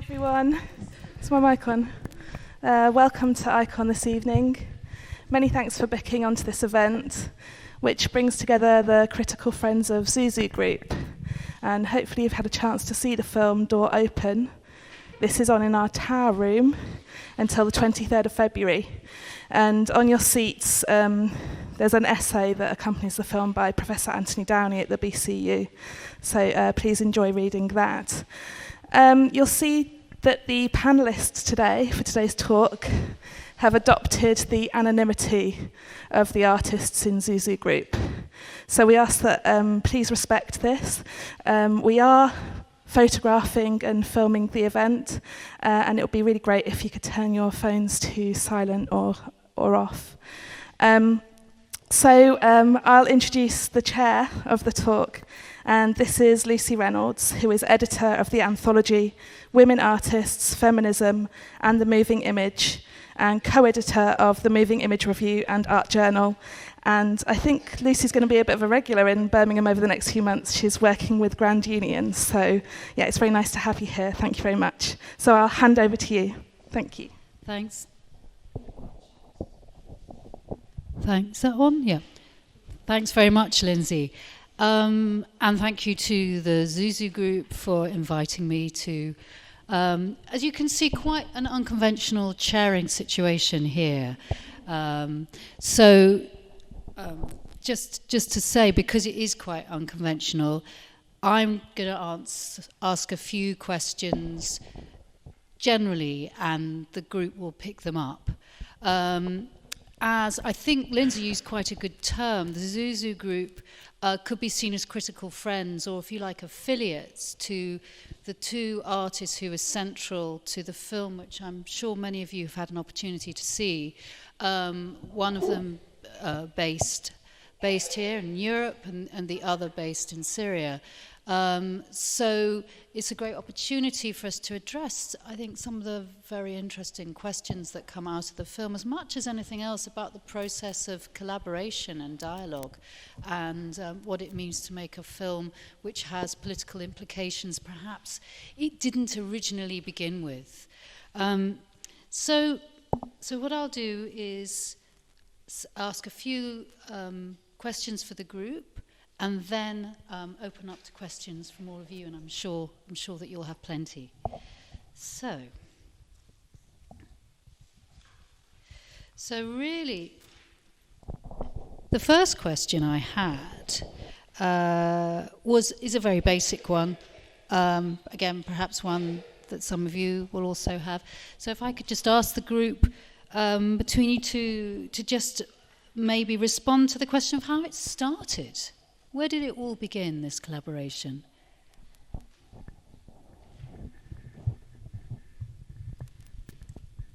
everyone. Is my mic on? Welcome to Ikon this evening. Many thanks for booking onto this event, which brings together the critical friends of ZouZou Group. And hopefully you've had a chance to see the film Door Open. This is on in our tower room until the 23rd of February. And on your seats, there's an essay that accompanies the film by Professor Anthony Downey at the BCU. So please enjoy reading that. You'll see that the panellists today, for today's talk, have adopted the anonymity of the artists in ZouZou Group. So we ask that please respect this. We are photographing and filming the event, and it would be really great if you could turn your phones to silent or off. So I'll introduce the chair of the talk, and this is Lucy Reynolds, who is editor of the anthology Women Artists, Feminism and the Moving Image, and co-editor of the Moving Image Review and Art Journal. And I think Lucy's going to be a bit of a regular in Birmingham over the next few months. She's working with Grand Union. So yeah, it's very nice to have you here. Thank you very much. So I'll hand over to you. Thank you. Thanks. Thanks. Is that on? Yeah. Thanks very much, Lindsay. And thank you to the ZouZou Group for inviting me to, as you can see, quite an unconventional chairing situation here. Just to say, because it is quite unconventional, I'm going to ask a few questions generally, and the group will pick them up. As I think Lindsay used quite a good term, the ZouZou Group could be seen as critical friends, or if you like, affiliates to the two artists who are central to the film, which I'm sure many of you have had an opportunity to see. One of them based here in Europe, and the other based in Syria. So it's a great opportunity for us to address, I think, some of the very interesting questions that come out of the film, as much as anything else, about the process of collaboration and dialogue, and what it means to make a film which has political implications perhaps it didn't originally begin with. So what I'll do is ask a few questions for the group, and then open up to questions from all of you, and I'm sure that you'll have plenty. So really, the first question I had is a very basic one. Again, perhaps one that some of you will also have. So if I could just ask the group between you two to just maybe respond to the question of how it started. Where did it all begin, this collaboration?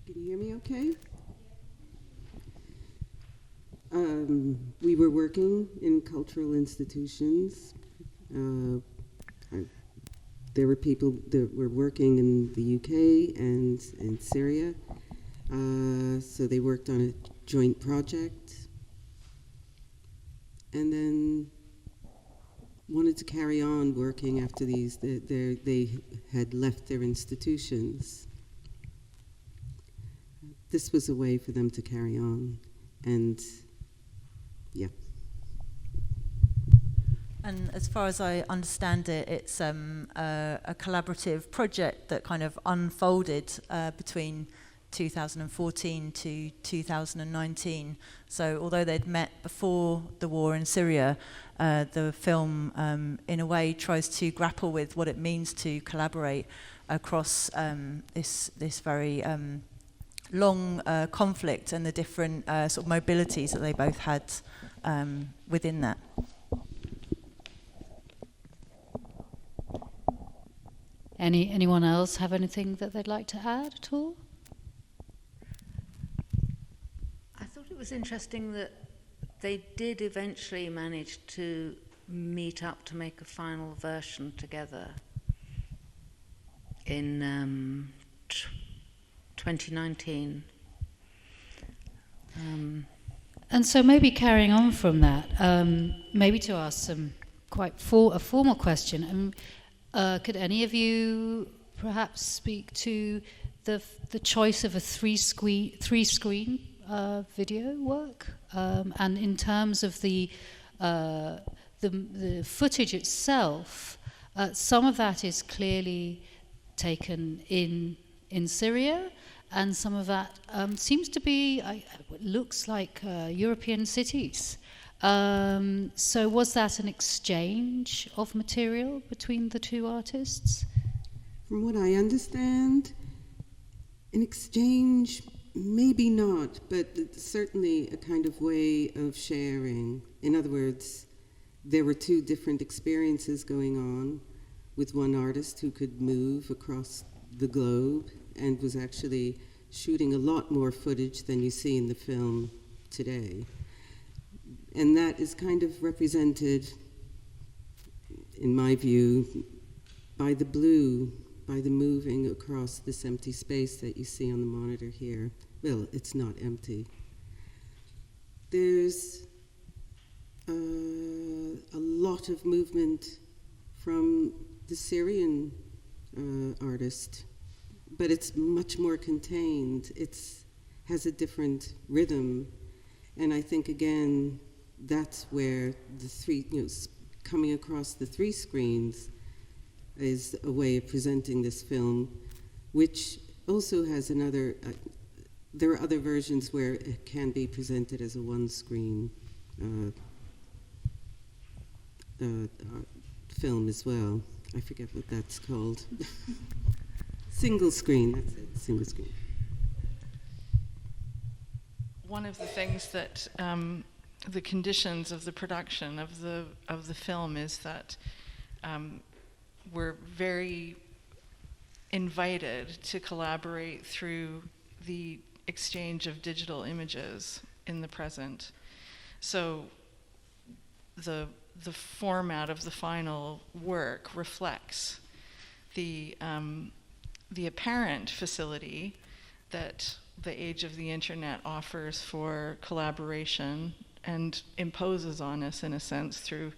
Can you hear me okay? We were working in cultural institutions. There were people that were working in the UK and in Syria. So they worked on a joint project. And then wanted to carry on working after these. They had left their institutions. This was a way for them to carry on, and yeah. And as far as I understand it, it's a collaborative project that kind of unfolded between 2014 to 2019. So although they'd met before the war in Syria, the film in a way tries to grapple with what it means to collaborate across this very long conflict and the different sort of mobilities that they both had within that. Anyone else have anything that they'd like to add at all? I thought it was interesting that they did eventually manage to meet up to make a final version together in 2019. And so maybe carrying on from that, maybe to ask some quite a formal question. Could any of you perhaps speak to the choice of a three-screen video work, and in terms of the footage itself, some of that is clearly taken in Syria, and some of that seems to be, looks like European cities. So was that an exchange of material between the two artists? From what I understand, an exchange, maybe not, but certainly a kind of way of sharing. In other words, there were two different experiences going on with one artist who could move across the globe and was actually shooting a lot more footage than you see in the film today. And that is kind of represented, in my view, by the blue, by the moving across this empty space that you see on the monitor here. Well, it's not empty. There's a lot of movement from the Syrian artist, but it's much more contained. It has a different rhythm, and I think again that's where the coming across the three screens is a way of presenting this film, which also has another. There are other versions where it can be presented as a one-screen film as well. I forget what that's called. Single screen, that's it, single screen. One of the things that the conditions of the production of the film is that we're very invited to collaborate through the exchange of digital images in the present. So the format of the final work reflects the apparent facility that the age of the internet offers for collaboration and imposes on us, in a sense, through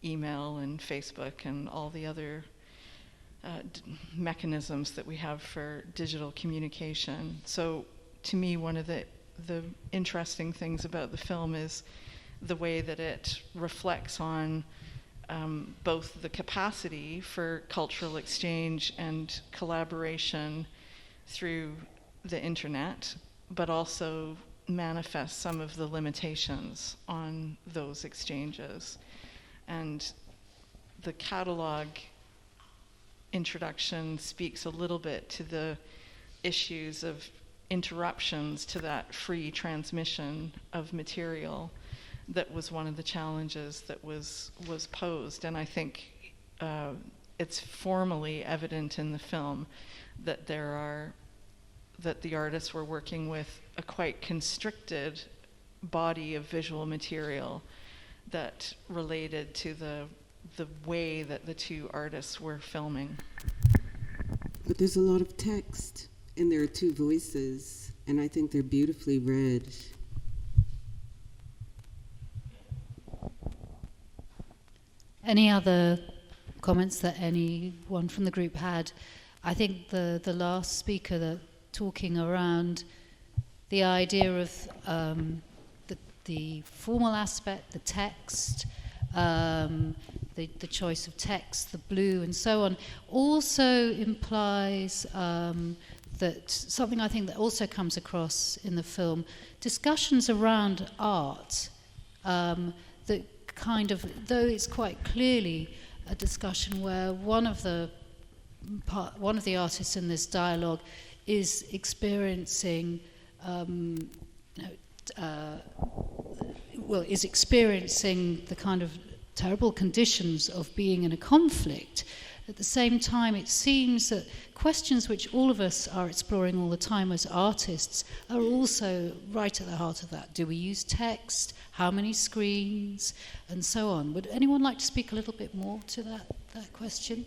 email and Facebook and all the other mechanisms that we have for digital communication. So to me, one of the interesting things about the film is the way that it reflects on both the capacity for cultural exchange and collaboration through the internet, but also manifests some of the limitations on those exchanges. And the catalog introduction speaks a little bit to the issues of interruptions to that free transmission of material that was one of the challenges that was posed. And I think it's formally evident in the film that that the artists were working with a quite constricted body of visual material that related to the way that the two artists were filming. But there's a lot of text, and there are two voices, and I think they're beautifully read. Any other comments that anyone from the group had? I think the last speaker that talking around the idea of the formal aspect, the text, the choice of text, the blue, and so on, also implies that something I think that also comes across in the film, discussions around art, that kind of, though it's quite clearly a discussion where one of the artists in this dialogue is experiencing is experiencing the kind of terrible conditions of being in a conflict. At the same time, it seems that questions which all of us are exploring all the time as artists are also right at the heart of that. Do we use text? How many screens? And so on. Would anyone like to speak a little bit more to that question?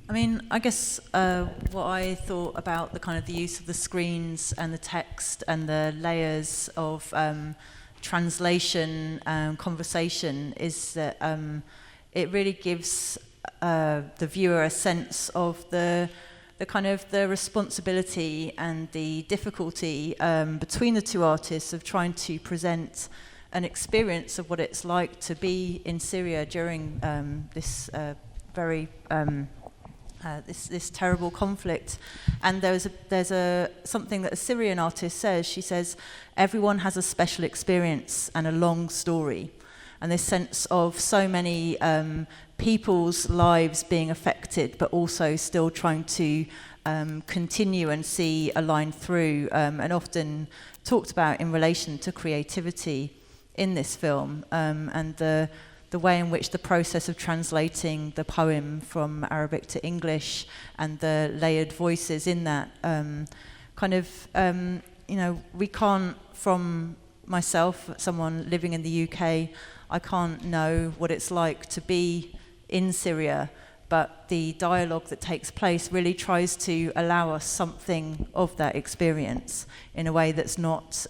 I mean, I guess what I thought about the kind of the use of the screens and the text and the layers of translation conversation is that it really gives the viewer a sense of the kind of the responsibility and the difficulty between the two artists of trying to present an experience of what it's like to be in Syria during this very this terrible conflict. And there's something that a Syrian artist says. She says, everyone has a special experience and a long story. And this sense of so many people's lives being affected, but also still trying to continue and see a line through, and often talked about in relation to creativity in this film, and the way in which the process of translating the poem from Arabic to English and the layered voices in that we can't, from myself, someone living in the UK, I can't know what it's like to be in Syria, but the dialogue that takes place really tries to allow us something of that experience in a way that's not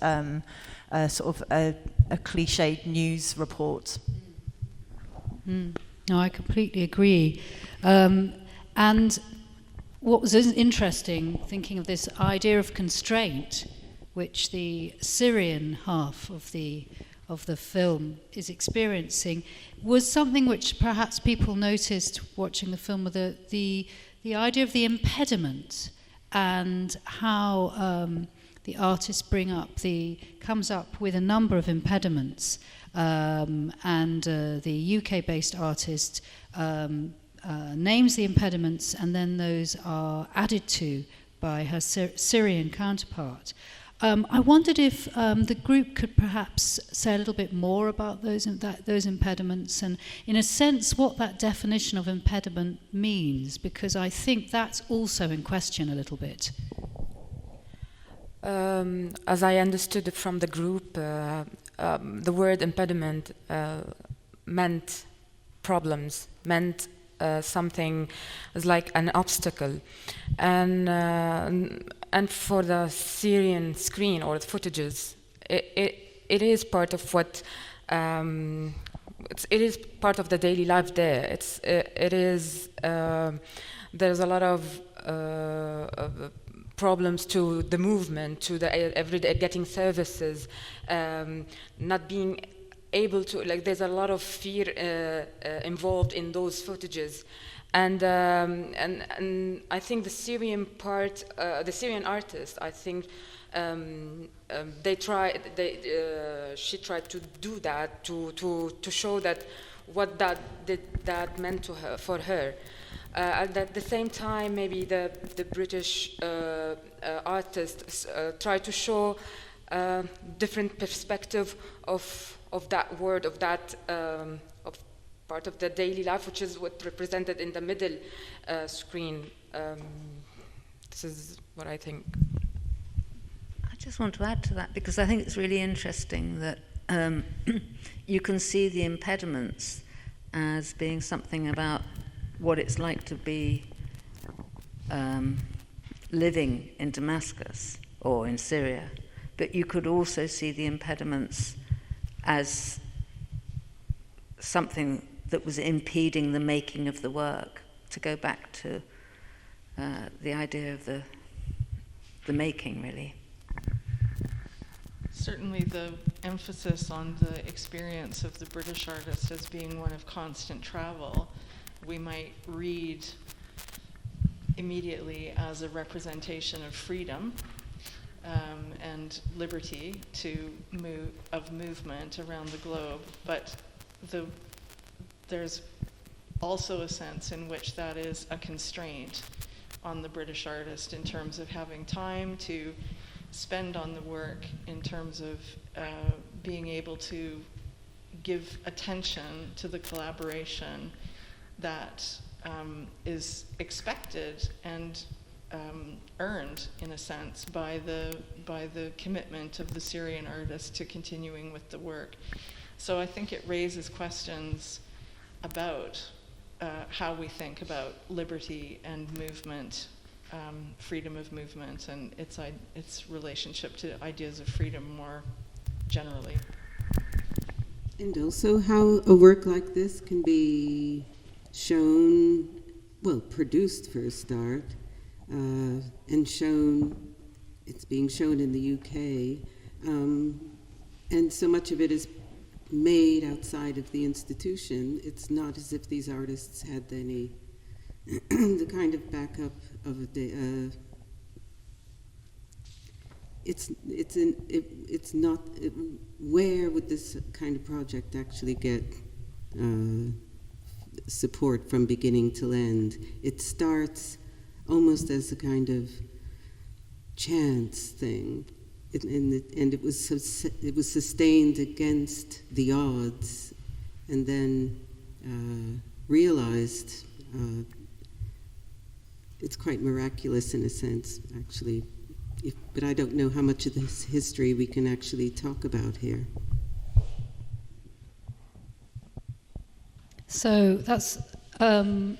sort of a cliched news report. No, I completely agree. And what was interesting, thinking of this idea of constraint, which the Syrian half of the film is experiencing, was something which perhaps people noticed watching the film, with the idea of the impediment and how the artist comes up with a number of impediments, and the UK-based artist names the impediments, and then those are added to by her Syrian counterpart. I wondered if the group could perhaps say a little bit more about those impediments, and in a sense what that definition of impediment means, because I think that's also in question a little bit. As I understood it from the group, the word impediment meant problems, meant something as like an obstacle, and for the Syrian screen or the footages, it is part of what it is part of the daily life there. There's a lot of problems to the movement, to the everyday getting services, not being able to, like, there's a lot of fear involved in those footages, and I think the Syrian part, the Syrian artist, I think she tried to do that to show that what that meant to her, for her. At the same time, maybe the British artists try to show different perspective of that word, of that of part of the daily life, which is what represented in the middle screen. This is what I think. I just want to add to that, because I think it's really interesting that you can see the impediments as being something about what it's like to be living in Damascus or in Syria, but you could also see the impediments as something that was impeding the making of the work, to go back to the idea of the making, really. Certainly the emphasis on the experience of the British artist as being one of constant travel, we might read immediately as a representation of freedom and liberty of movement around the globe, but there's also a sense in which that is a constraint on the British artist in terms of having time to spend on the work, in terms of being able to give attention to the collaboration that is expected and earned, in a sense, by the commitment of the Syrian artist to continuing with the work. So I think it raises questions about how we think about liberty and movement, freedom of movement, and its relationship to ideas of freedom more generally. And also how a work like this can be shown, well, produced for a start, and shown, it's being shown in the UK, and so much of it is made outside of the institution. It's not as if these artists had any the kind of backup of a day. It's not. Where would this kind of project actually get support from beginning to end? It starts almost as a kind of chance thing, and it was sustained against the odds, and then realized. It's quite miraculous in a sense, actually. But I don't know how much of this history we can actually talk about here. So that's, in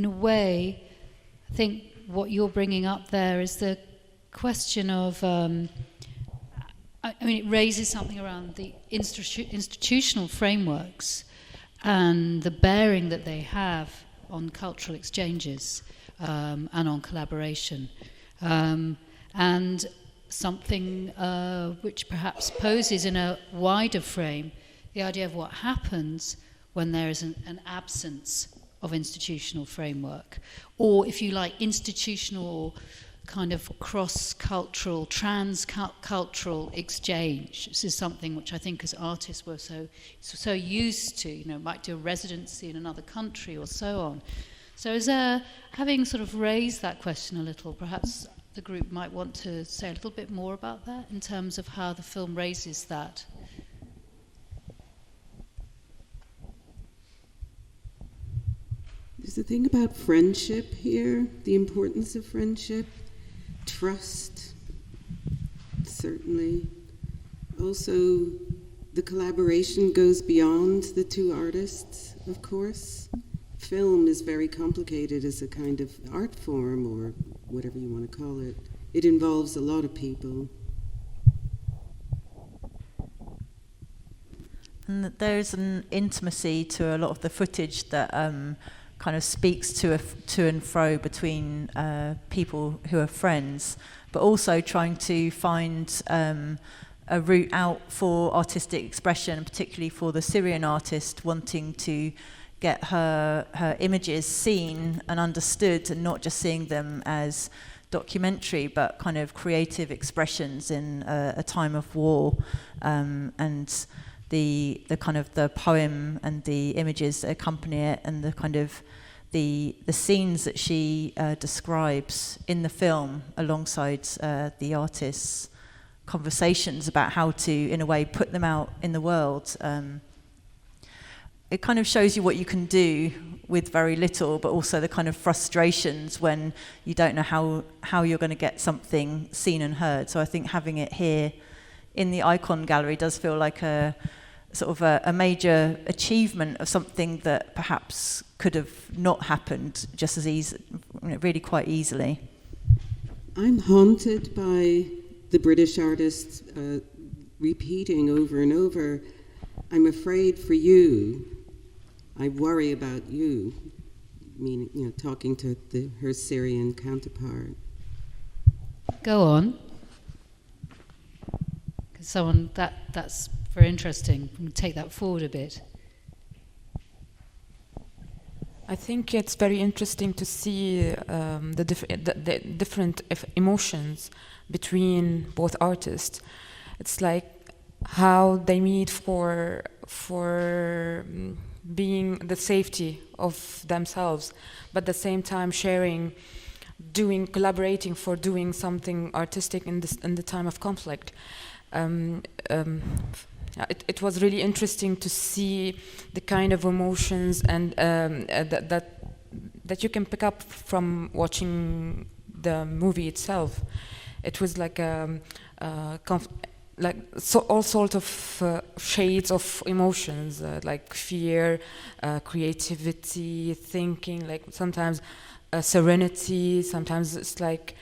a way, I think what you're bringing up there is the question of, I mean, it raises something around the institutional frameworks and the bearing that they have on cultural exchanges and on collaboration. And something which perhaps poses in a wider frame the idea of what happens when there is an absence of institutional framework, or if you like, institutional kind of cross-cultural, trans-cultural exchange. This is something which I think as artists we're so used to, you know, might do a residency in another country or so on. So is there, having sort of raised that question a little, perhaps the group might want to say a little bit more about that in terms of how the film raises that. There's the thing about friendship here, the importance of friendship, trust, certainly. Also, the collaboration goes beyond the two artists, of course. Film is very complicated as a kind of art form, or whatever you want to call it. It involves a lot of people. And there's an intimacy to a lot of the footage that kind of speaks to and fro between people who are friends, but also trying to find a route out for artistic expression, particularly for the Syrian artist wanting to get her images seen and understood, and not just seeing them as documentary, but kind of creative expressions in a time of war, and the kind of the poem and the images that accompany it, and the kind of the scenes that she describes in the film alongside the artist's conversations about how to, in a way, put them out in the world. It kind of shows you what you can do with very little, but also the kind of frustrations when you don't know how you're going to get something seen and heard. So I think having it here in the Ikon gallery does feel like a sort of a major achievement of something that perhaps could have not happened just as really quite easily. I'm haunted by the British artists repeating over and over, "I'm afraid for you. I worry about you," meaning, you know, talking to her Syrian counterpart. Go on. Someone that's very interesting. We'll take that forward a bit. I think it's very interesting to see the different emotions between both artists. It's like how they meet for being the safety of themselves, but at the same time collaborating for doing something artistic in the time of conflict. It was really interesting to see the kind of emotions and that you can pick up from watching the movie itself. It was like all sorts of shades of emotions, like fear, creativity, thinking, like sometimes serenity, sometimes it's like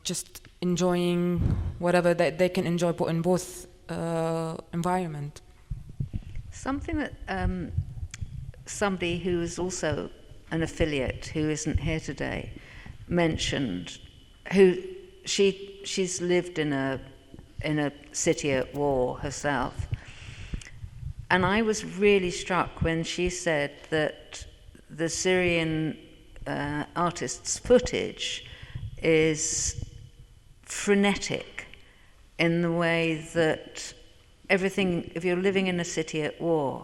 just enjoying whatever they can enjoy in both environment. Something that somebody who is also an affiliate, who isn't here today, mentioned, who she's lived in a city at war herself, and I was really struck when she said that the Syrian artist's footage is frenetic in the way that everything, if you're living in a city at war,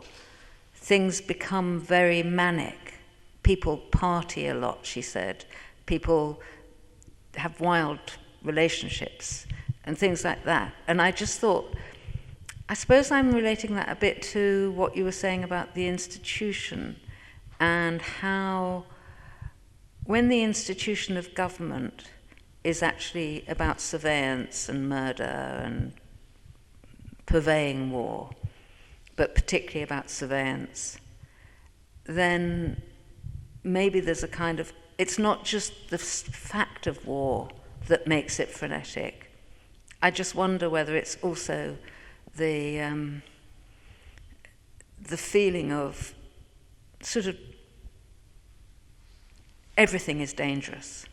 things become very manic. People party a lot, she said. People have wild relationships and things like that. And I just thought, I suppose I'm relating that a bit to what you were saying about the institution and how when the institution of government is actually about surveillance and murder and purveying war, but particularly about surveillance, then maybe there's a kind of, it's not just the fact of war that makes it frenetic. I just wonder whether it's also the feeling of sort of everything is dangerous,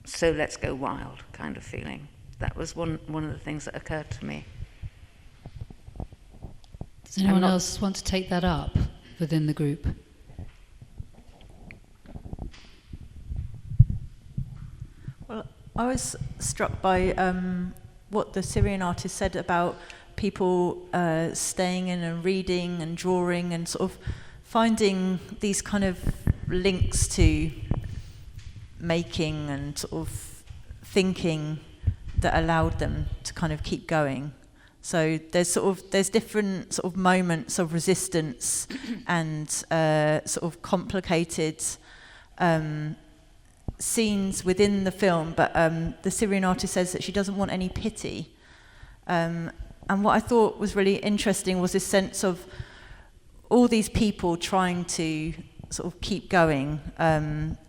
so let's go wild kind of feeling. That was one of the things that occurred to me. Does anyone else want to take that up within the group? Well, I was struck by what the Syrian artist said about people staying in and reading and drawing and sort of finding these kind of links to making and sort of thinking that allowed them to kind of keep going. So there's different sort of moments of resistance and sort of complicated scenes within the film, but the Syrian artist says that she doesn't want any pity. And what I thought was really interesting was this sense of all these people trying to sort of keep going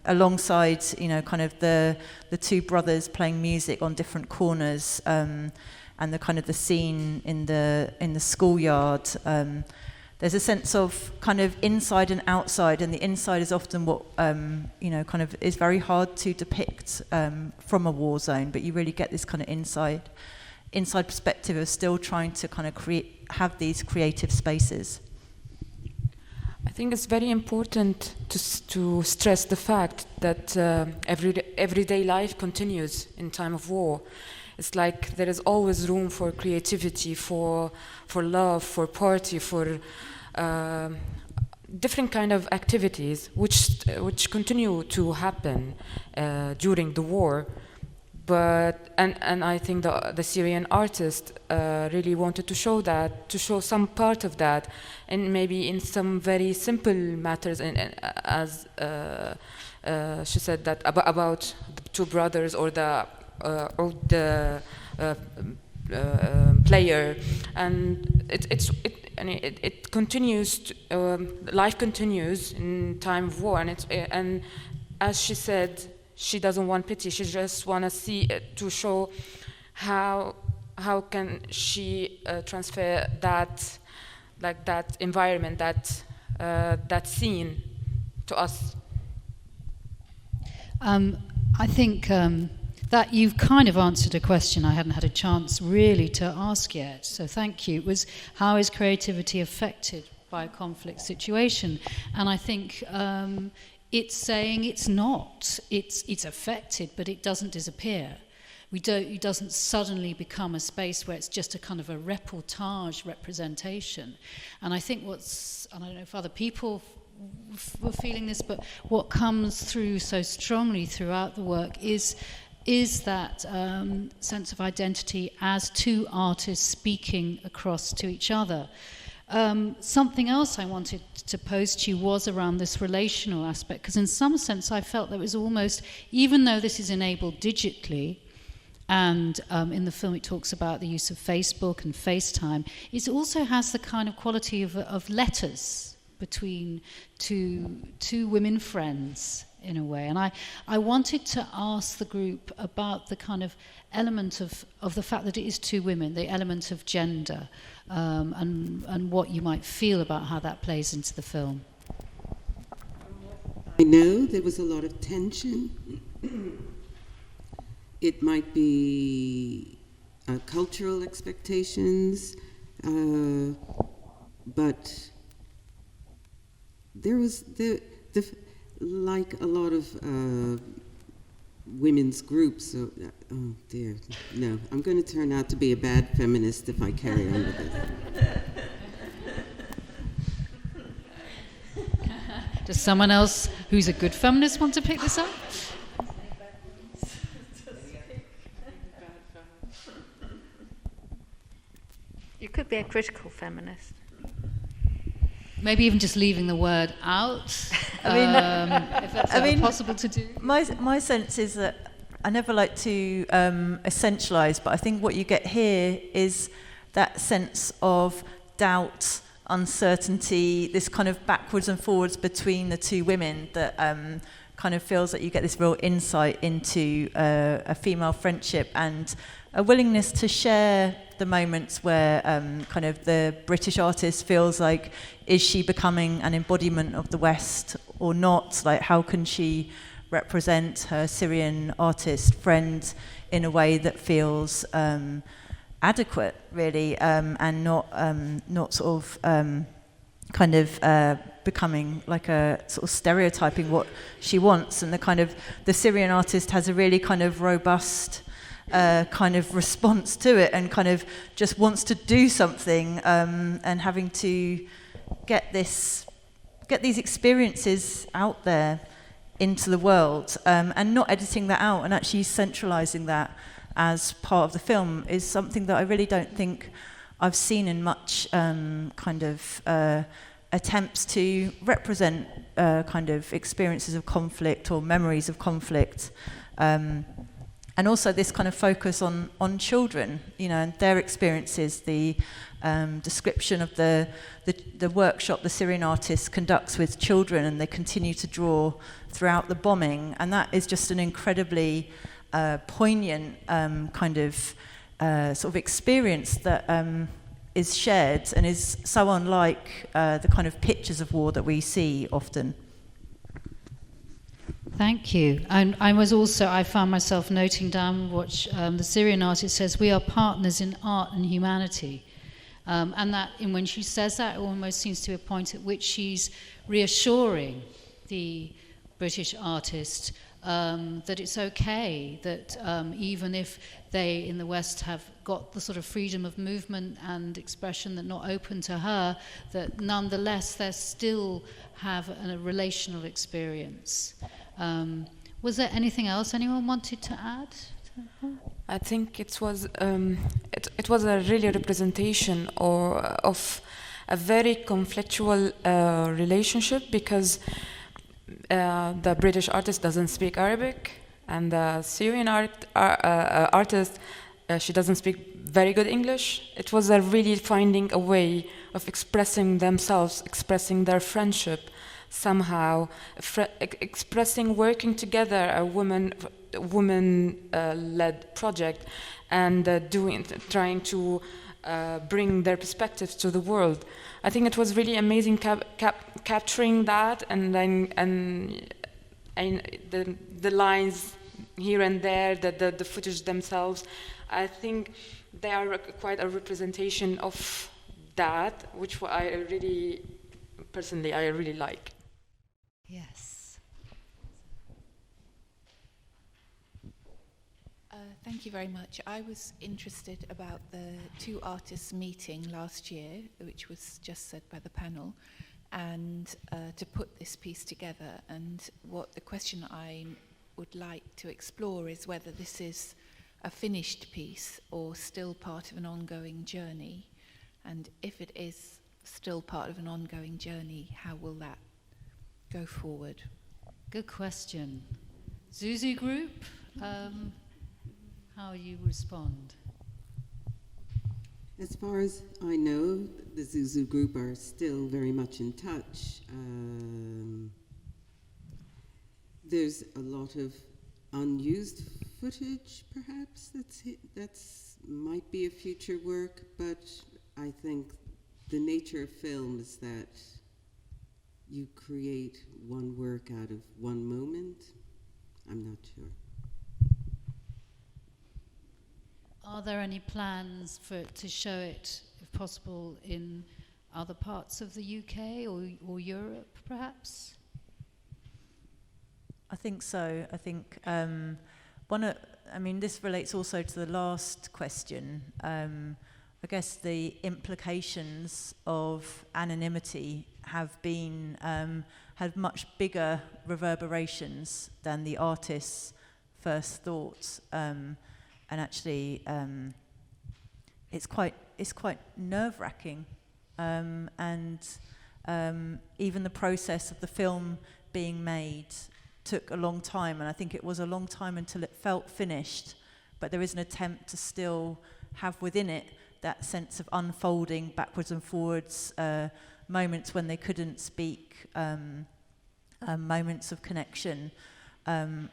alongside, you know, kind of the two brothers playing music on different corners, and the kind of the scene in the schoolyard. There's a sense of kind of inside and outside, and the inside is often what you know, kind of is very hard to depict from a war zone, but you really get this kind of inside perspective of still trying to kind of have these creative spaces. I think it's very important to stress the fact that everyday life continues in time of war. It's like there is always room for creativity, for love, for party, for different kind of activities which continue to happen during the war. But and I think the Syrian artist really wanted to show some part of that, and maybe in some very simple matters, and as she said that about the two brothers or the player, and it continues. Life continues in time of war, and as she said, she doesn't want pity. She just want to see to show how can she transfer that, like that environment, that scene to us. I think that you've kind of answered a question I hadn't had a chance really to ask yet. So thank you. It was, how is creativity affected by a conflict situation? And I think it's saying it's not. It's affected, but it doesn't disappear. It doesn't suddenly become a space where it's just a kind of a reportage representation. And I think I don't know if other people were feeling this, but what comes through so strongly throughout the work is that sense of identity as two artists speaking across to each other. Something else I wanted to pose to you was around this relational aspect, because in some sense I felt there was almost, even though this is enabled digitally, and in the film it talks about the use of Facebook and FaceTime, it also has the kind of quality of letters between two women friends in a way. And I wanted to ask the group about the kind of element of the fact that it is two women, the element of gender, and what you might feel about how that plays into the film. I know there was a lot of tension. It might be cultural expectations, but there was like a lot of women's groups. So, oh dear, no, I'm going to turn out to be a bad feminist if I carry on with this. Does someone else who's a good feminist want to pick this up? You could be a critical feminist. Maybe even just leaving the word out, if that's possible to do. My sense is that I never like to essentialise, but I think what you get here is that sense of doubt, uncertainty, this kind of backwards and forwards between the two women that kind of feels that you get this real insight into a female friendship and a willingness to share the moments where kind of the British artist feels like, is she becoming an embodiment of the West or not? Like, how can she represent her Syrian artist friend in a way that feels adequate, really, and not sort of kind of becoming like a sort of stereotyping what she wants. And the Syrian artist has a really kind of robust kind of response to it, and kind of just wants to do something, and having to get these experiences out there into the world, and not editing that out and actually centralising that as part of the film is something that I really don't think I've seen in much kind of attempts to represent kind of experiences of conflict or memories of conflict. And also this kind of focus on children, and their experiences, the description of the workshop the Syrian artist conducts with children, and they continue to draw throughout the bombing. And that is just an incredibly poignant kind of sort of experience that is shared and is so unlike the kind of pictures of war that we see often. Thank you. And I found myself noting down what the Syrian artist says: we are partners in art and humanity. And when she says that, it almost seems to be a point at which she's reassuring the British artist that it's okay, that even if they in the West have got the sort of freedom of movement and expression that not open to her, that nonetheless they still have a relational experience. Was there anything else anyone wanted to add? I think it was a really representation of a very conflictual relationship, because the British artist doesn't speak Arabic, and the Syrian artist, she doesn't speak very good English. It was really finding a way of expressing themselves, expressing their friendship, somehow expressing, working together, a woman-led project, and trying to bring their perspectives to the world. I think it was really amazing capturing that, and the lines here and there, the footage themselves. I think they are quite a representation of that, which I really like. Yes. Thank you very much. I was interested about the two artists meeting last year, which was just said by the panel, and to put this piece together. And what the question I would like to explore is whether this is a finished piece or still part of an ongoing journey. And if it is still part of an ongoing journey, how will that go forward? Good question. ZouZou Group, how you respond? As far as I know, the ZouZou Group are still very much in touch. there's a lot of unused footage, perhaps, that's might be a future work, but I think the nature of film is that you create one work out of one moment. I'm not sure. Are there any plans to show it, if possible, in other parts of the UK or Europe, perhaps? I think so. I think this relates also to the last question. I guess the implications of anonymity have been had much bigger reverberations than the artist's first thoughts, and actually, it's quite nerve-wracking, and even the process of the film being made took a long time, and I think it was a long time until it felt finished, but there is an attempt to still have within it that sense of unfolding backwards and forwards, moments when they couldn't speak, moments of connection. But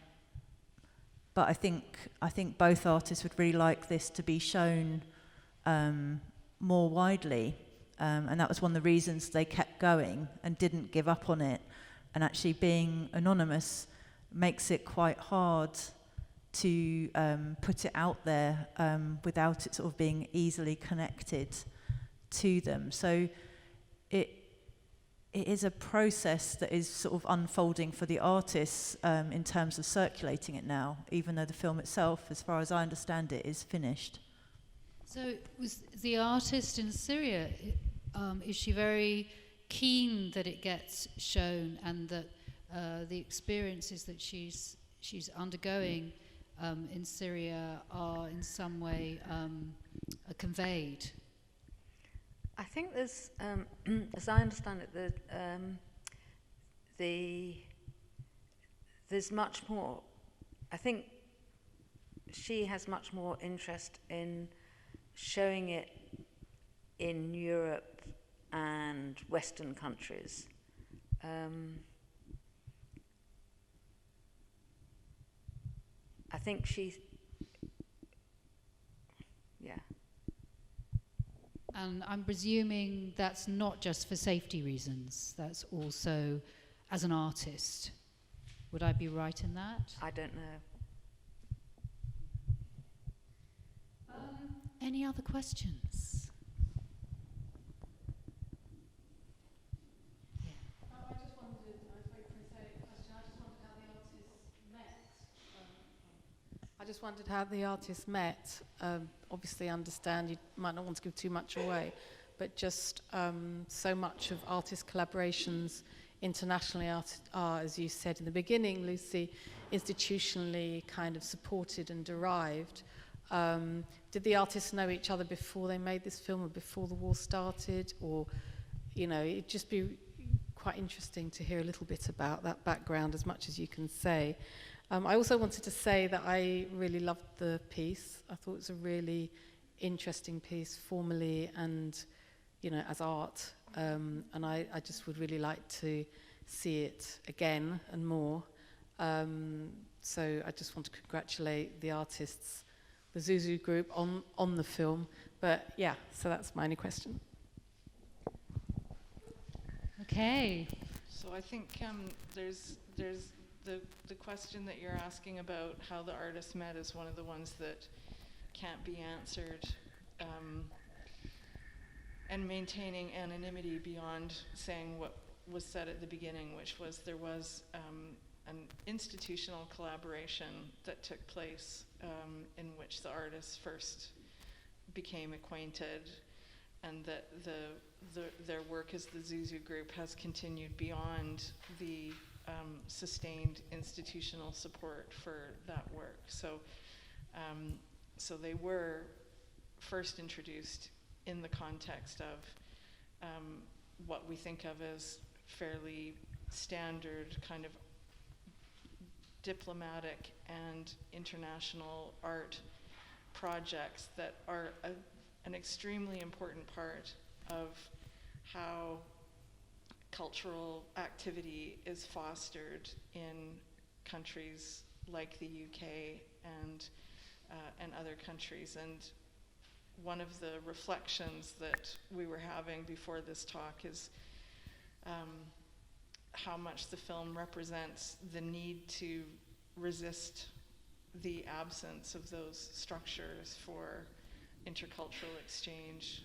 I think both artists would really like this to be shown more widely, and that was one of the reasons they kept going and didn't give up on it. And actually being anonymous makes it quite hard to put it out there without it sort of being easily connected to them. So it is a process that is sort of unfolding for the artists in terms of circulating it now, even though the film itself, as far as I understand it, is finished. So was the artist in Syria, is she very keen that it gets shown and that the experiences that she's undergoing in Syria are in some way conveyed? I think there's, as I understand it, there's much more. I think she has much more interest in showing it in Europe and Western countries. I think yeah. And I'm presuming that's not just for safety reasons, that's also as an artist. Would I be right in that? I don't know. Any other questions? I just wondered, I was waiting for a question, I just wondered how the artists met. Obviously, I understand you might not want to give too much away, but just so much of artist collaborations internationally are, as you said in the beginning, Lucy, institutionally kind of supported and derived. Did the artists know each other before they made this film or before the war started? Or, it'd just be quite interesting to hear a little bit about that background, as much as you can say. I also wanted to say that I really loved the piece. I thought it was a really interesting piece, formally and, as art. And I just would really like to see it again and more. So I just want to congratulate the artists, the ZouZou Group, on the film. But yeah, so that's my only question. Okay. So I think there's the question that you're asking about how the artists met is one of the ones that can't be answered, and maintaining anonymity beyond saying what was said at the beginning, which was there was an institutional collaboration that took place in which the artists first became acquainted, and that their work as the ZouZou Group has continued beyond the sustained institutional support for that work. So they were first introduced in the context of what we think of as fairly standard kind of diplomatic and international art projects that are an extremely important part of how cultural activity is fostered in countries like the UK and other countries. And one of the reflections that we were having before this talk is how much the film represents the need to resist the absence of those structures for intercultural exchange,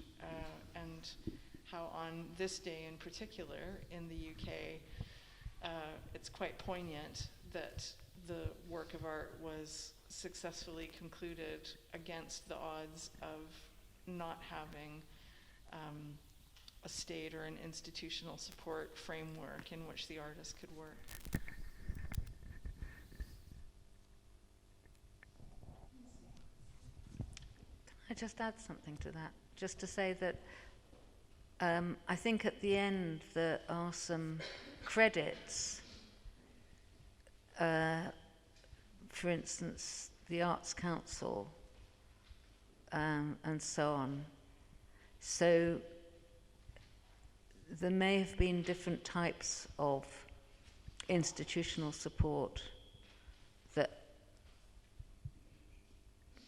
and how on this day in particular in the UK, it's quite poignant that the work of art was successfully concluded against the odds of not having a state or an institutional support framework in which the artist could work. Can I just add something to that? Just to say that I think at the end there are some credits. For instance, the Arts Council and so on. So there may have been different types of institutional support that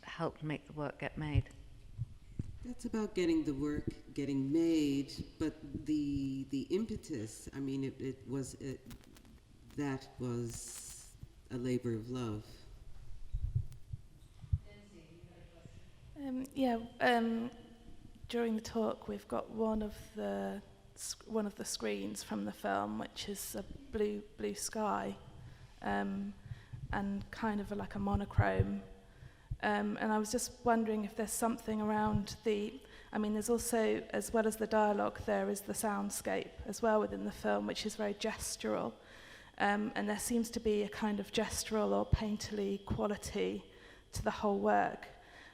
helped make the work get made. That's about getting the work getting made, but the impetus, I mean, that was a labor of love. During the talk, we've got one of the screens from the film, which is a blue sky, and kind of like a monochrome. And I was just wondering if there's something around there's also, as well as the dialogue, there is the soundscape as well within the film, which is very gestural. And there seems to be a kind of gestural or painterly quality to the whole work.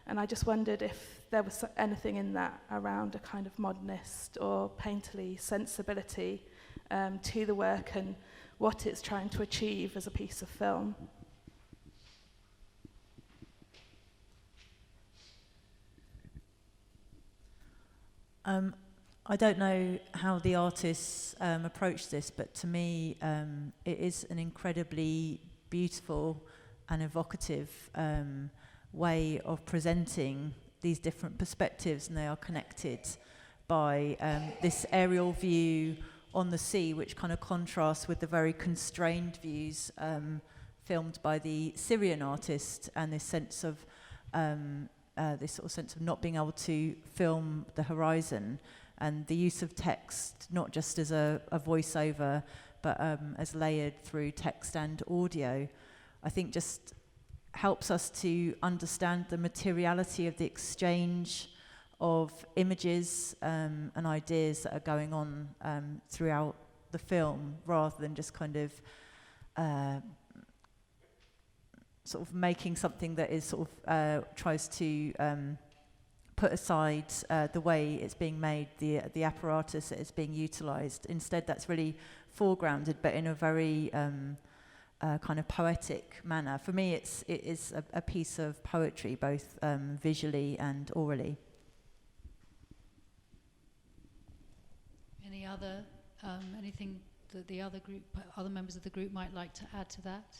And I just wondered if there was anything in that around a kind of modernist or painterly sensibility to the work and what it's trying to achieve as a piece of film. I don't know how the artists approach this, but to me, it is an incredibly beautiful and evocative way of presenting these different perspectives, and they are connected by this aerial view on the sea, which kind of contrasts with the very constrained views filmed by the Syrian artist, and this sense of this sort of sense of not being able to film the horizon, and the use of text not just as a voiceover, but as layered through text and audio, I think just helps us to understand the materiality of the exchange of images and ideas that are going on throughout the film, rather than just kind of sort of making something that is sort of tries to put aside the way it's being made, the apparatus that is being utilised. Instead, that's really foregrounded, but in a very kind of poetic manner. For me, it is a piece of poetry, both visually and orally. Any other anything that the other members of the group might like to add to that?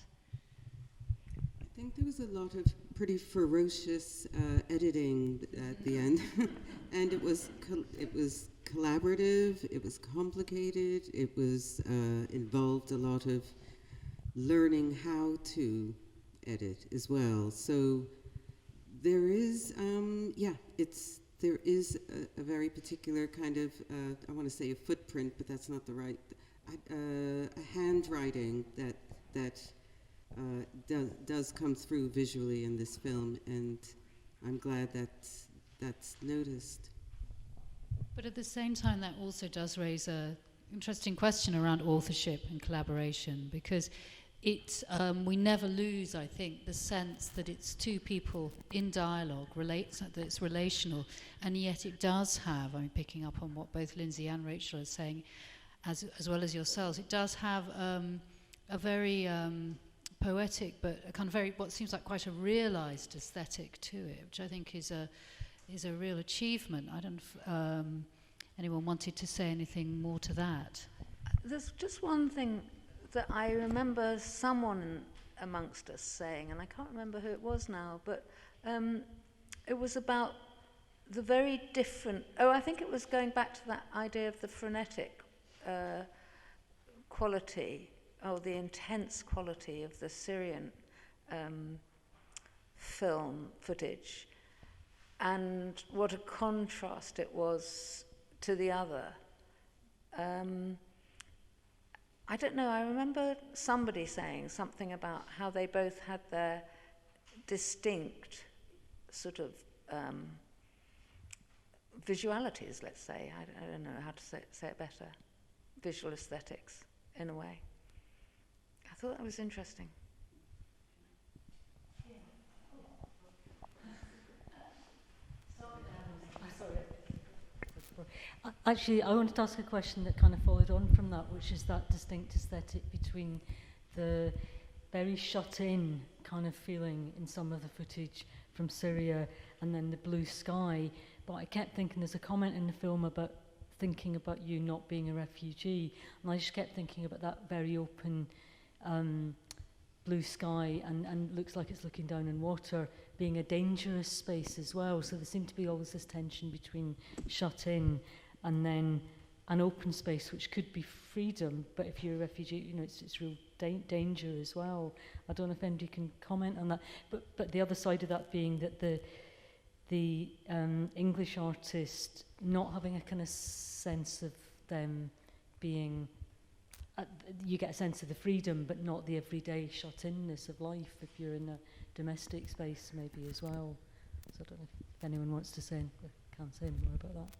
I think there was a lot of pretty ferocious editing at the end, and it was collaborative. It was complicated. It was involved a lot of learning how to edit as well. So there is, there is a very particular kind of, I want to say a footprint, but that's not the right, a handwriting that does come through visually in this film, and I'm glad that's noticed. But at the same time, that also does raise an interesting question around authorship and collaboration, because we never lose, I think, the sense that it's two people in dialogue, that it's relational, and yet it does have, I'm picking up on what both Lindsay and Rachel are saying, as well as yourselves, it does have a very poetic, but a kind of very, what seems like quite a realised aesthetic to it, which I think is a real achievement. I don't know if anyone wanted to say anything more to that. There's just one thing that I remember someone amongst us saying, and I can't remember who it was now, but it was about the very different, I think it was going back to that idea of the frenetic quality, or the intense quality of the Syrian film footage, and what a contrast it was to the other. I don't know, I remember somebody saying something about how they both had their distinct sort of visualities, let's say. I don't know how to say it better. Visual aesthetics, in a way. I thought that was interesting. Actually, I wanted to ask a question that kind of followed on from that, which is that distinct aesthetic between the very shut-in kind of feeling in some of the footage from Syria and then the blue sky. But I kept thinking, there's a comment in the film about thinking about you not being a refugee, and I just kept thinking about that very open blue sky and looks like it's looking down in water being a dangerous space as well. So there seemed to be always this tension between shut in and then an open space, which could be freedom, but if you're a refugee, you know, it's real danger as well. I don't know if anybody can comment on that, but the other side of that being that the English artist not having a kind of sense of them being, you get a sense of the freedom, but not the everyday shut-inness of life if you're in a domestic space maybe as well. So I don't know if anyone wants to say, can't say any more about that.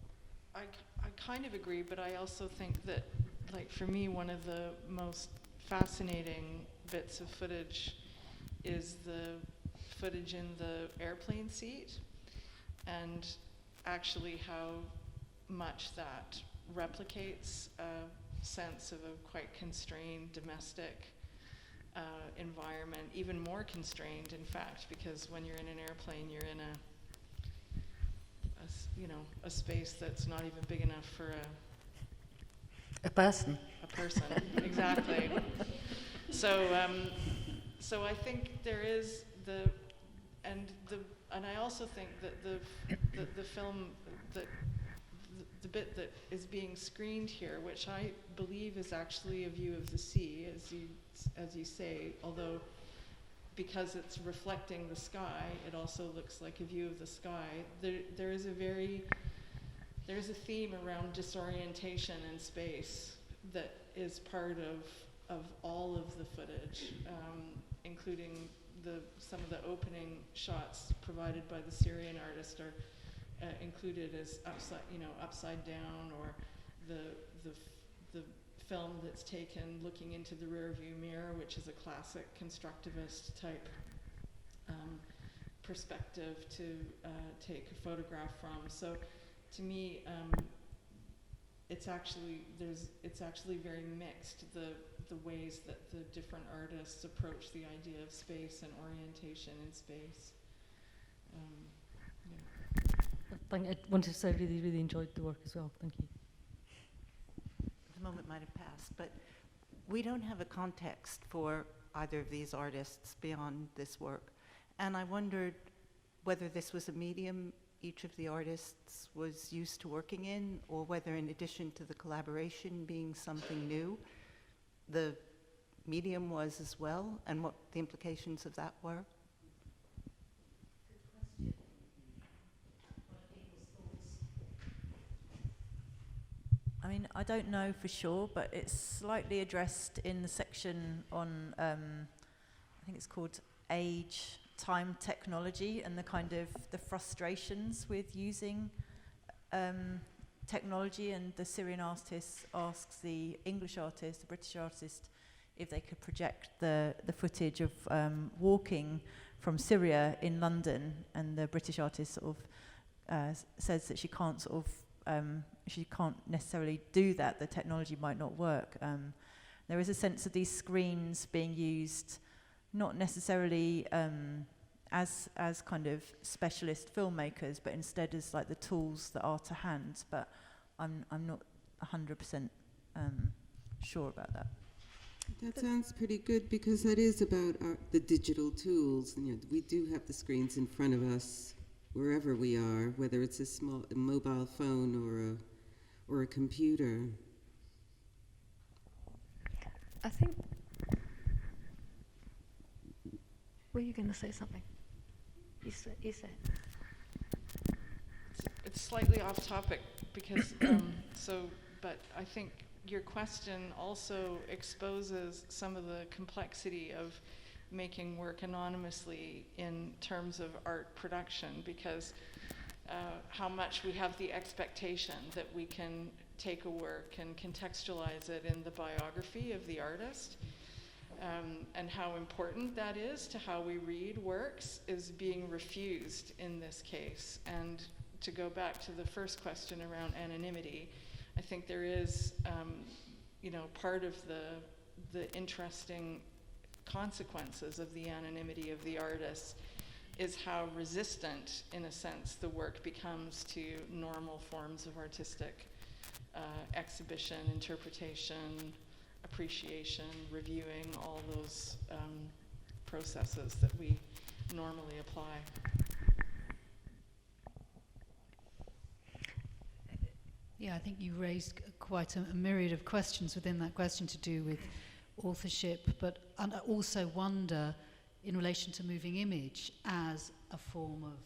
I kind of agree, but I also think that, like, for me, one of the most fascinating bits of footage is the footage in the airplane seat, and actually how much that replicates a sense of a quite constrained domestic environment, even more constrained, in fact, because when you're in an airplane, you're in a space that's not even big enough for a person. Exactly. So I think there is and I also think that the film, the bit that is being screened here, which I believe is actually a view of the sea, as you say, although because it's reflecting the sky, it also looks like a view of the sky. There is a theme around disorientation in space that is part of all of the footage, including some of the opening shots provided by the Syrian artist are included as upside down, or the film that's taken looking into the rearview mirror, which is a classic constructivist type perspective to take a photograph from. So to me, it's actually very mixed, the ways that the different artists approach the idea of space and orientation in space. I wanted to say I really, really enjoyed the work as well. Thank you. The moment might have passed, but we don't have a context for either of these artists beyond this work. And I wondered whether this was a medium each of the artists was used to working in, or whether in addition to the collaboration being something new, the medium was as well, and what the implications of that were. I mean, I don't know for sure, but it's slightly addressed in the section on, I think it's called Age, Time, Technology, and the kind of the frustrations with using technology. And the Syrian artist asks the English artist, the British artist, if they could project the footage of walking from Syria in London, and the British artist sort of says that she can't sort of she can't necessarily do that. The technology might not work. There is a sense of these screens being used not necessarily as kind of specialist filmmakers, but instead as like the tools that are to hand. But I'm not 100% sure about that. That sounds pretty good, because that is about the digital tools. And, we do have the screens in front of us wherever we are, whether it's a mobile phone or a computer. I think. Were you going to say something? You said. It's slightly off topic because but I think your question also exposes some of the complexity of making work anonymously in terms of art production, because how much we have the expectation that we can take a work and contextualize it in the biography of the artist, and how important that is to how we read works is being refused in this case. And to go back to the first question around anonymity, I think there is, part of the interesting consequences of the anonymity of the artist is how resistant, in a sense, the work becomes to normal forms of artistic exhibition, interpretation, appreciation, reviewing, all those processes that we normally apply. Yeah, I think you raised quite a myriad of questions within that question to do with authorship, but and I also wonder, in relation to moving image as a form of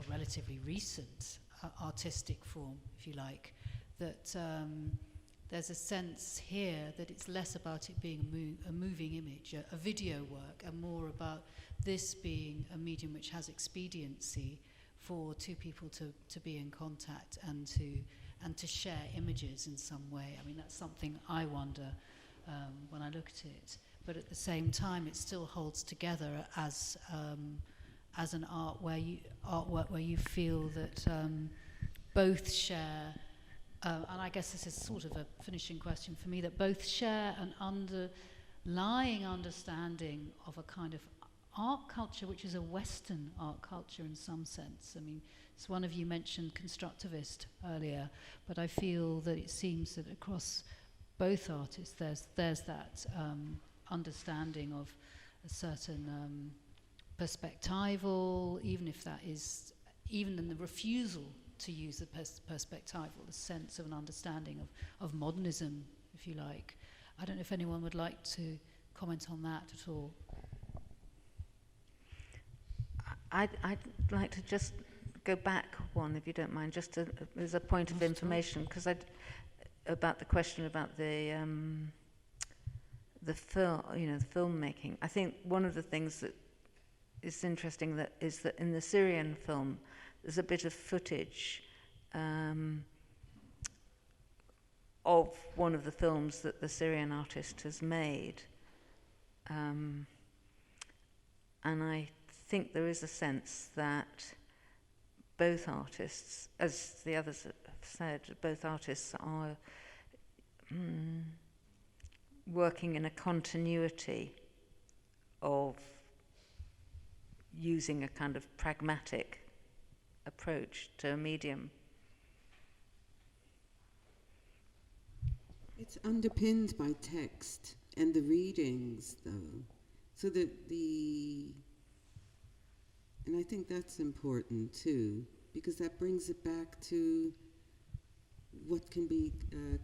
a relatively recent artistic form, if you like, that there's a sense here that it's less about it being a moving image, a video work, and more about this being a medium which has expediency for two people to be in contact and to share images in some way. I mean, that's something I wonder when I look at it. But at the same time, it still holds together as an artwork where you feel that both share, and I guess this is sort of a finishing question for me, that both share an underlying understanding of a kind of art culture, which is a Western art culture in some sense. I mean, so one of you mentioned constructivist earlier, but I feel that it seems that across both artists there's that understanding of a certain perspectival, even if that is, even in the refusal to use the perspectival, the sense of an understanding of modernism, if you like. I don't know if anyone would like to comment on that at all. I'd like to just go back one, if you don't mind, just as a point of information, because about the question about the film, the filmmaking. I think one of the things that is interesting is that in the Syrian film, there's a bit of footage of one of the films that the Syrian artist has made, and I think there is a sense that both artists, as the others have said, both artists are working in a continuity of using a kind of pragmatic approach to a medium. It's underpinned by text and the readings, though, so that and I think that's important too, because that brings it back to what can be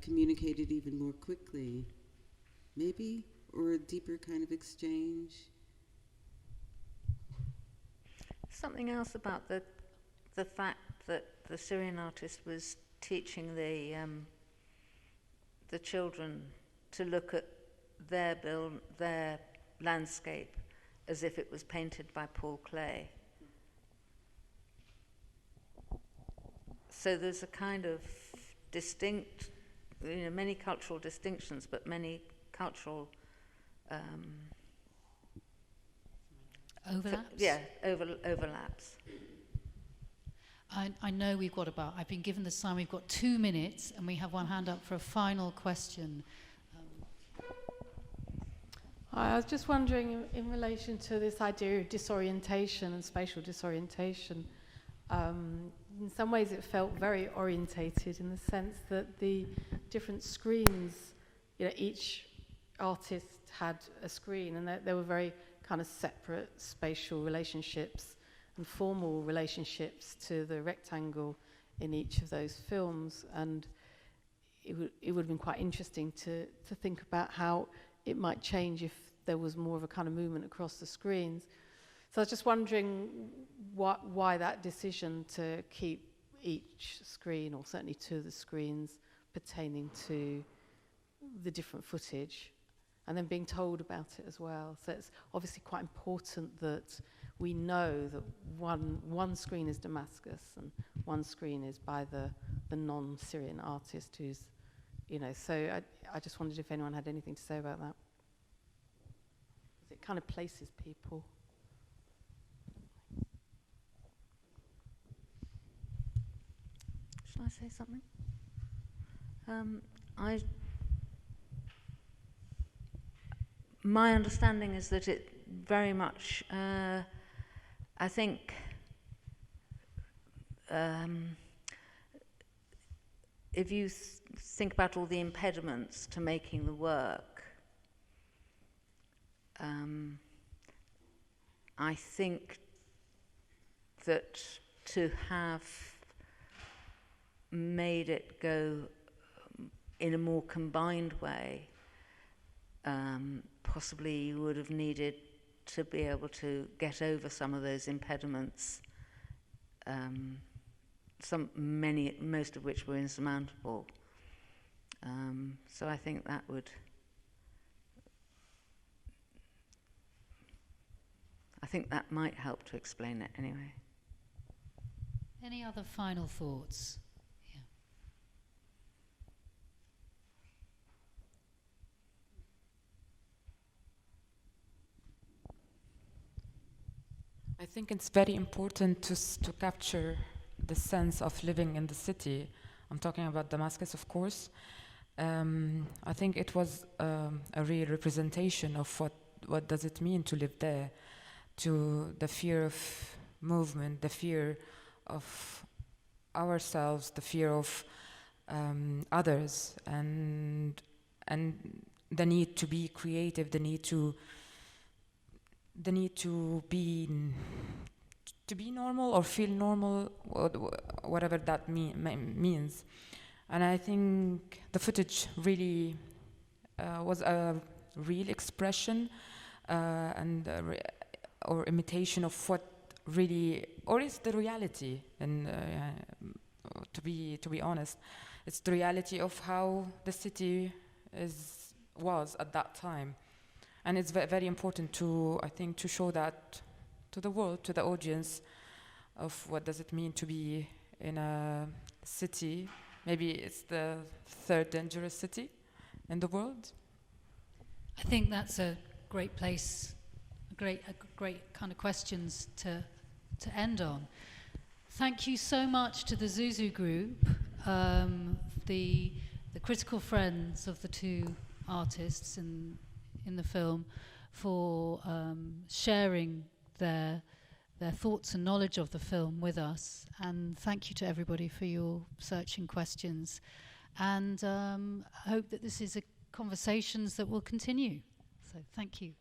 communicated even more quickly, maybe, or a deeper kind of exchange. Something else about the fact that the Syrian artist was teaching the children to look at their landscape as if it was painted by Paul Klee. So there's a kind of distinct, many cultural distinctions, but many cultural overlaps. Overlaps. I know we've got I've been given the sign, we've got 2 minutes, and we have one hand up for a final question. I was just wondering, in relation to this idea of disorientation and spatial disorientation, in some ways it felt very orientated in the sense that the different screens, each artist had a screen, and there were very kind of separate spatial relationships and formal relationships to the rectangle in each of those films, and it would have been quite interesting to think about how it might change if there was more of a kind of movement across the screens. So I was just wondering why that decision to keep each screen, or certainly two of the screens, pertaining to the different footage, and then being told about it as well. So it's obviously quite important that we know that one screen is Damascus and one screen is by the non-Syrian artist who's, so I just wondered if anyone had anything to say about that. It kind of places people. Shall I say something? My understanding is that it very much, I think, if you think about all the impediments to making the work, I think that to have made it go in a more combined way, possibly you would have needed to be able to get over some of those impediments, most of which were insurmountable. So I think that might help to explain it anyway. Any other final thoughts? Yeah. I think it's very important to capture the sense of living in the city. I'm talking about Damascus, of course. I think it was a real representation of what does it mean to live there, to the fear of movement, the fear of ourselves, the fear of others, and the need to be creative, the need to be normal or feel normal, whatever that means. And I think the footage really was a real expression or imitation of what really, or is the reality. And to be honest, it's the reality of how the city was at that time. And it's very important to show that to the world, to the audience, of what does it mean to be in a city. Maybe it's the third dangerous city in the world. I think that's a great place, a great kind of questions to end on. Thank you so much to the ZouZou Group, the critical friends of the two artists in the film, for sharing their thoughts and knowledge of the film with us, and thank you to everybody for your searching questions, and I hope that this is conversations that will continue. So thank you.